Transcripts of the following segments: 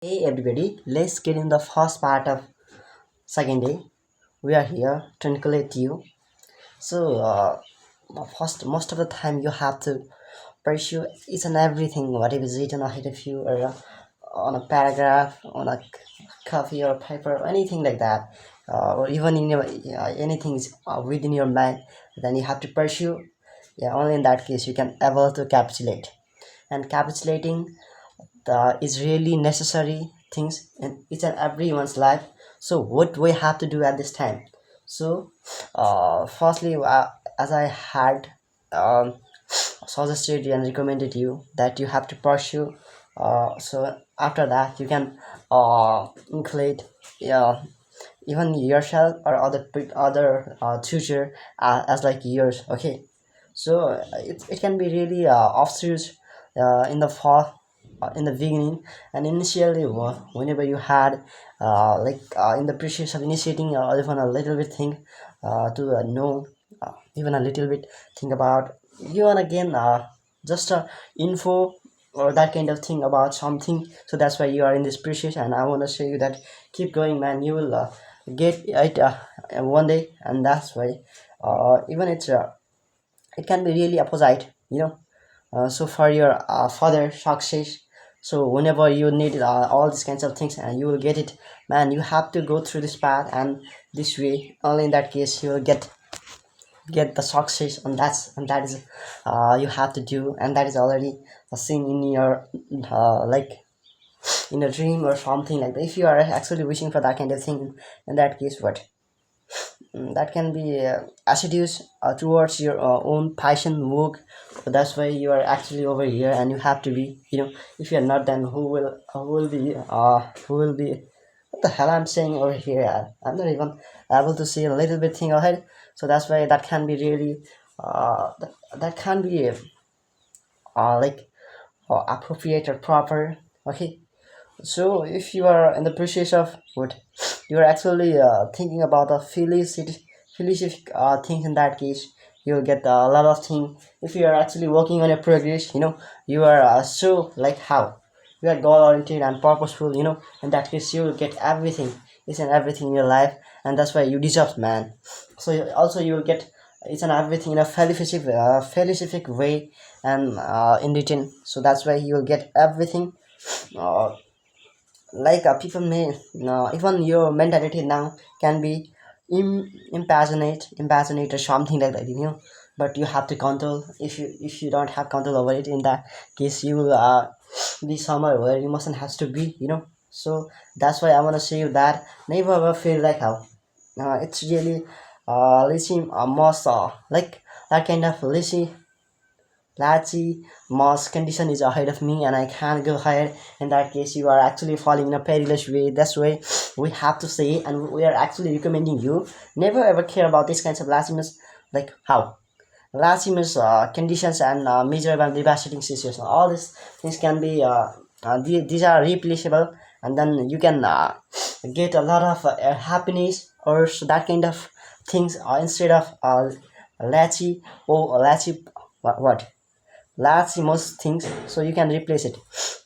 Hey everybody, let's get in the first part of second day. We are here to include you. So, first, most of the time you have to pursue each and everything, whatever is written ahead of you, or on a paragraph, on a copy or paper, or anything like that, or even in your anything is within your mind. Then you have to pursue. Yeah, only in that case you can able to capitulate. And capitulating is really necessary things in each and everyone's life. So what we have to do at this time? So firstly, as I had um, suggested and recommended you that you have to pursue, so after that you can include yeah, even yourself or other tutor as like yours. Okay, so it can be really obvious in the fall in the beginning, and initially whenever you had in the process of initiating even a little bit thing to know even a little bit think about you, and again just info or that kind of thing about something. So that's why you are in this process, and I want to show you that keep going, man. You will get it one day, and that's why even it can be really opposite, so for your further success, so whenever you need all these kinds of things and you will get it, man, you have to go through this path, and this way only in that case you will get the success, and that is you have to do, and that is already a thing in your like in a dream or something like that. If you are actually wishing for that kind of thing, in that case what that can be assiduous towards your own passion work. That's why you are actually over here, and you have to be, if you're not, then who will be what the hell I'm saying over here. I'm not even able to see a little bit thing ahead. So that's why that can be really that can be like appropriate or proper. Okay, so if you are in the process of what you are actually thinking about a felicity things, in that case you'll get a lot of things. If you are actually working on your progress, you are so like how you are goal oriented and purposeful. In that case you will get everything, each and everything in your life, and that's why you deserve, man. So also you will get each and everything in a felicity way, and in return. So that's why you will get everything. uh, People may even your mentality now can be impassionate or something like that, but you have to control. If you don't have control over it, in that case you will be somewhere where you mustn't have to be, so that's why I want to say you that never ever feel like how it's really lazy most like that kind of lazy mass condition is ahead of me, and I can't go higher. In that case you are actually falling in a perilous way. That's why we have to say, and we are actually recommending you never ever care about these kinds of laziness, like how laziness conditions and miserable and devastating situations. All these things can be these are replaceable, and then you can get a lot of happiness or that kind of things instead of latchy or latchy what large most things, so you can replace it.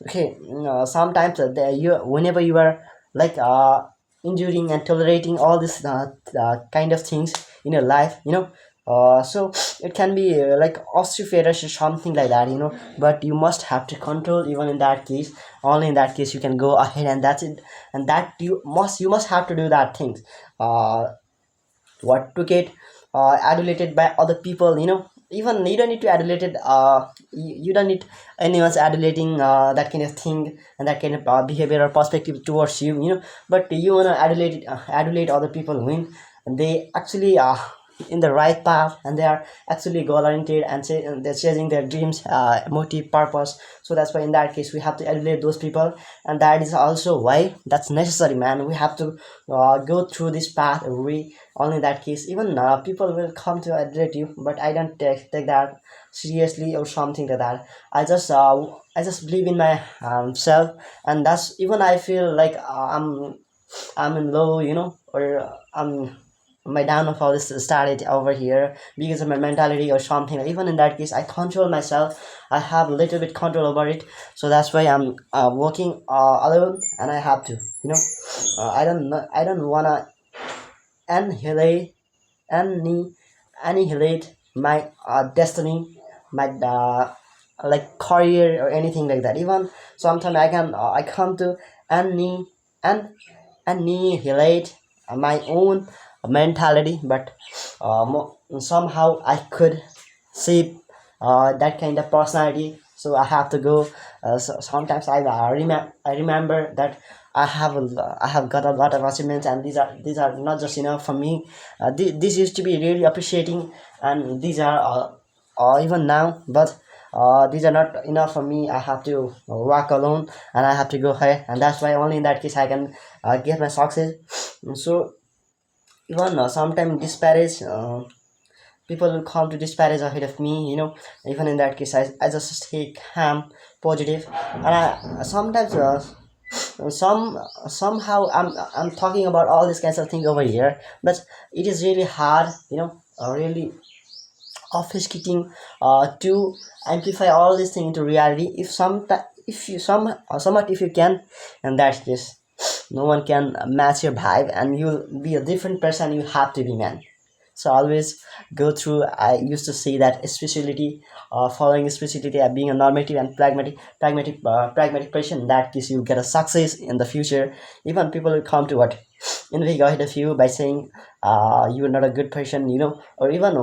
Okay, sometimes you whenever you are like enduring and tolerating all this kind of things in your life, so it can be like osteoporosis or something like that, but you must have to control. Even in that case, only in that case you can go ahead, and that's it. And that you must have to do that things uh what to get adulated by other people, even you don't need to adulated you don't need anyone's adulating that kind of thing, and that kind of behavior or perspective towards you, but you want to adulate other people when they actually in the right path, and they are actually goal oriented, and they're chasing their dreams, motive, purpose. So that's why in that case we have to adulate those people, and that is also why that's necessary, man. We have to go through this path. We only in that case even people will come to adulate you, but I don't take that seriously or something like that. I just believe in my self, and that's even I feel like I'm in low, or I'm my downfall is started over here because of my mentality or something. Even in that case, I control myself. I have a little bit control over it. So that's why I'm working alone, and I have to, I don't wanna annihilate any annihilate my destiny, my like career or anything like that. Even sometimes I come to anni and annihilate my own mentality, but somehow I could shape that kind of personality. So I have to go. So sometimes I remember that I have got a lot of achievements, and these are not just enough for me. This used to be really appreciating, and these are even now, but these are not enough for me. I have to walk alone, and I have to go ahead, and that's why only in that case I can get my success. So even sometimes disparage people will come to disparage ahead of me, even in that case I just stay calm, positive, and I sometimes somehow I'm talking about all these kinds of things over here, but it is really hard, really obfuscating to amplify all these things into reality. If if you somewhat if you can, and that's this, no one can match your vibe, and you'll be a different person. You have to be, man. So always go through. I used to say that specialty, following specialty, being a normative and pragmatic person. In that case, you get a success in the future. Even people will come to what investigate of you by saying you are not a good person, or even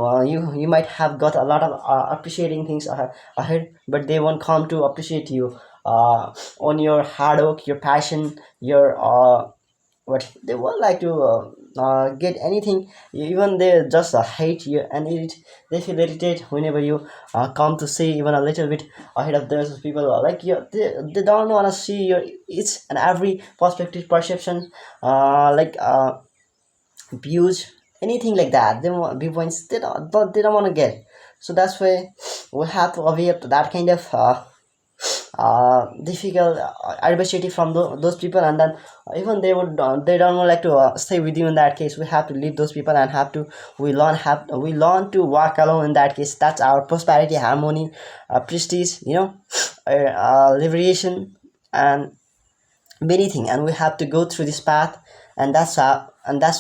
you might have got a lot of appreciating things ahead, but they won't come to appreciate you on your hard work, your passion, your what they won't like to get anything. Even they just hate you, and they feel irritated whenever you come to see even a little bit ahead of those people. Like you, they don't want to see your each and every perspective, perception, like views, anything like that. They want viewpoints. They don't want to get. So that's why we have to avoid that kind of difficult adversity from those people, and then even they don't like to stay with you. In that case, we have to leave those people and have to we learn to walk alone. In that case, that's our prosperity, harmony, prestige, liberation, and many things. And we have to go through this path, and that's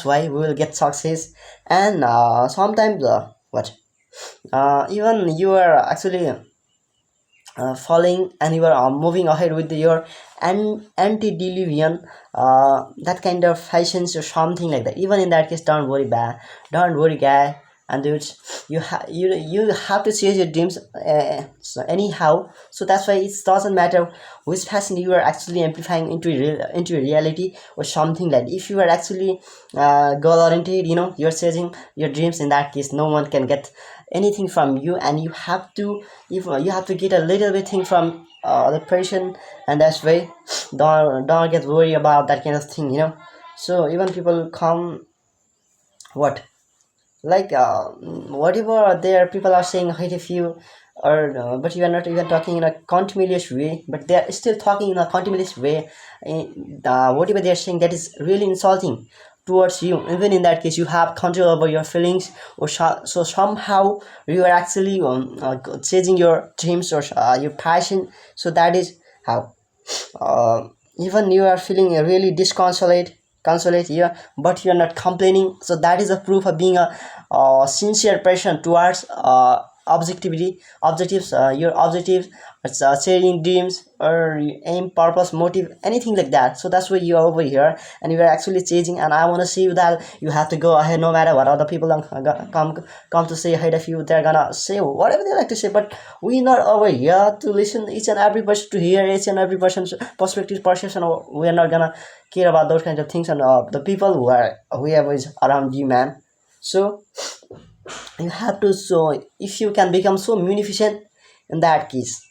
why we will get success. And sometimes what even you are actually falling, and you are moving ahead with your antediluvian that kind of fashions or something like that. Even in that case, don't worry, don't worry, guy and dudes. You have to chase your dreams so anyhow. So that's why it doesn't matter which fashion you are actually amplifying into reality or something like that. If you are actually goal oriented, you're chasing your dreams. In that case, no one can get anything from you, and you have to, if you have to get a little bit thing from the person. And that's why don't get worried about that kind of thing. So even people come what like whatever there people are saying hate if you, or but you are not even talking in a continuous way, but they are still talking in a continuous way. Whatever they are saying, that is really insulting towards you. Even in that case, you have control over your feelings, or so somehow you are actually chasing your dreams or your passion. So that is how uh, even you are feeling really disconsolate consolate here, but you are not complaining. So that is a proof of being a sincere person towards objectives, your objectives. It's sharing dreams or aim, purpose, motive, anything like that. So that's why you are over here, and you are actually changing. And I want to see you that you have to go ahead, no matter what other people come to say ahead of you. They're gonna say whatever they like to say, but we not over here to listen each and every person, to hear each and every person's perspective, perception. We are not gonna care about those kinds of things, and the people whoever is around you, man. So you have to, so if you can become so munificent, in that case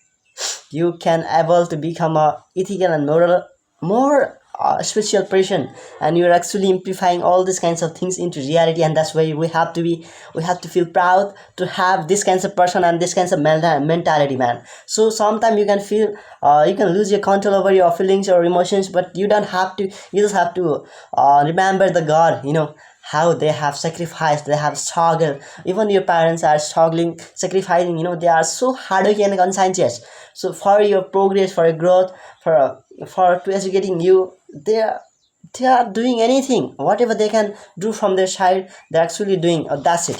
you can able to become a ethical and moral, more spiritual person, and you're actually amplifying all these kinds of things into reality. And that's why we have to feel proud to have this kinds of person and this kinds of mentality, man. So sometimes you can feel you can lose your control over your feelings or emotions, but you don't have to. You just have to remember the god, how they have sacrificed, they have struggled. Even your parents are struggling, sacrificing, they are so hardworking and conscientious. So for your progress, for your growth, for to educating you, they are doing anything, whatever they can do from their side, they're actually doing. That's it.